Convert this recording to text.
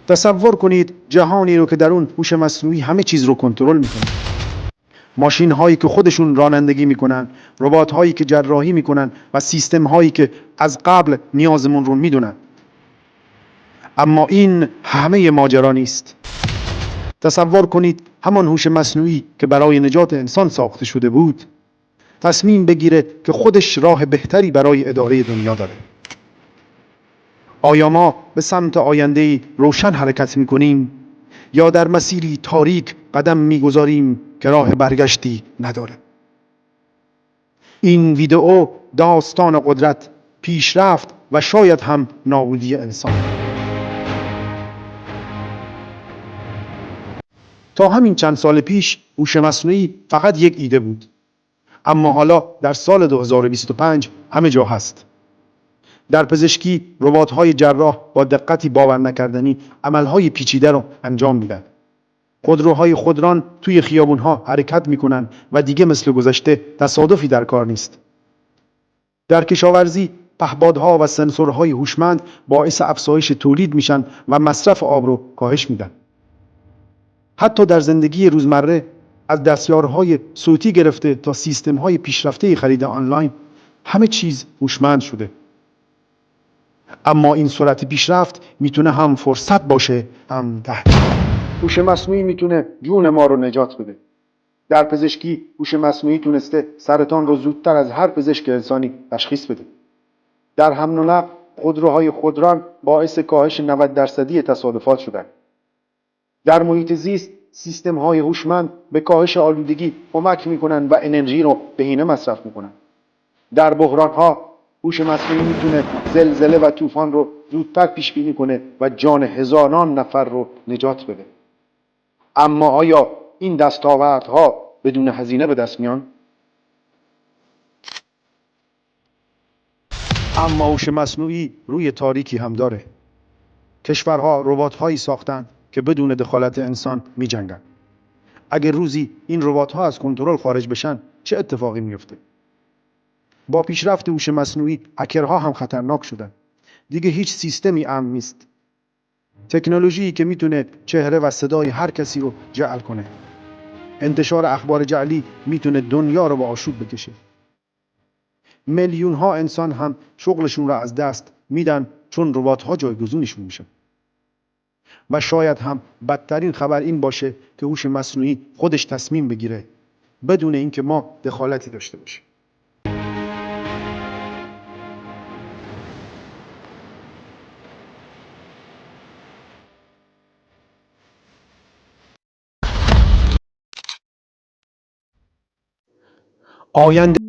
تصور کنید جهانی رو که در اون هوش مصنوعی همه چیز رو کنترل میکنه. ماشین هایی که خودشون رانندگی میکنن، ربات هایی که جراحی میکنن و سیستم هایی که از قبل نیازمون رو میدونن. اما این همه ماجرا نیست. تصور کنید همان هوش مصنوعی که برای نجات انسان ساخته شده بود تصمیم بگیره که خودش راه بهتری برای اداره دنیا داره. آیا ما به سمت آینده‌ای روشن حرکت میکنیم یا در مسیری تاریک قدم میگذاریم که راه برگشتی نداره؟ این ویدئو داستان قدرت، پیشرفت و شاید هم نابودی انسان. تا همین چند سال پیش هوش مصنوعی فقط یک ایده بود، اما حالا در سال 2025 همه جا هست. در پزشکی ربات‌های جراح با دقتی باور نکردنی عمل‌های پیچیده رو انجام میدن. خودروهای خودران توی خیابون‌ها حرکت میکنن و دیگه مثل گذشته تصادفی در کار نیست. در کشاورزی پهپادها و سنسورهای هوشمند باعث افزایش تولید میشن و مصرف آب رو کاهش میدن. حتی در زندگی روزمره از دستیارهای صوتی گرفته تا سیستم‌های پیشرفته خرید آنلاین همه چیز هوشمند شده. اما این سرعت پیشرفت میتونه هم فرصت باشه هم تهدید. هوش مصنوعی میتونه جون ما رو نجات بده. در پزشکی هوش مصنوعی تونسته سرطان رو زودتر از هر پزشک انسانی تشخیص بده. در حمل و نقل خودروهای خودران باعث کاهش 90% تصادفات شدن. در محیط زیست سیستم‌های هوشمند به کاهش آلودگی کمک میکنن و انرژی رو بهینه مصرف میکنن. در بحران‌ها هوش مصنوعی میتونه زلزله و طوفان رو زودتر پیش بینی کنه و جان هزاران نفر رو نجات بده. اما آیا این دستاوردها بدون هزینه به دست میان؟ اما هوش مصنوعی روی تاریکی هم داره. کشورها ربات‌هایی ساختن که بدون دخالت انسان می‌جنگن. اگر روزی این ربات‌ها از کنترل خارج بشن چه اتفاقی میفته؟ با پیشرفت هوش مصنوعی هکرها هم خطرناک شدن. دیگه هیچ سیستمی امن نیست. تکنولوژی که میتونه چهره و صدای هر کسی رو جعل کنه. انتشار اخبار جعلی میتونه دنیا رو به آشوب بکشه. میلیون ها انسان هم شغلشون رو از دست میدن چون ربات‌ها جایگزینشون میشن. و شاید هم بدترین خبر این باشه که هوش مصنوعی خودش تصمیم بگیره بدون اینکه ما دخالتی داشته باشیم. آینده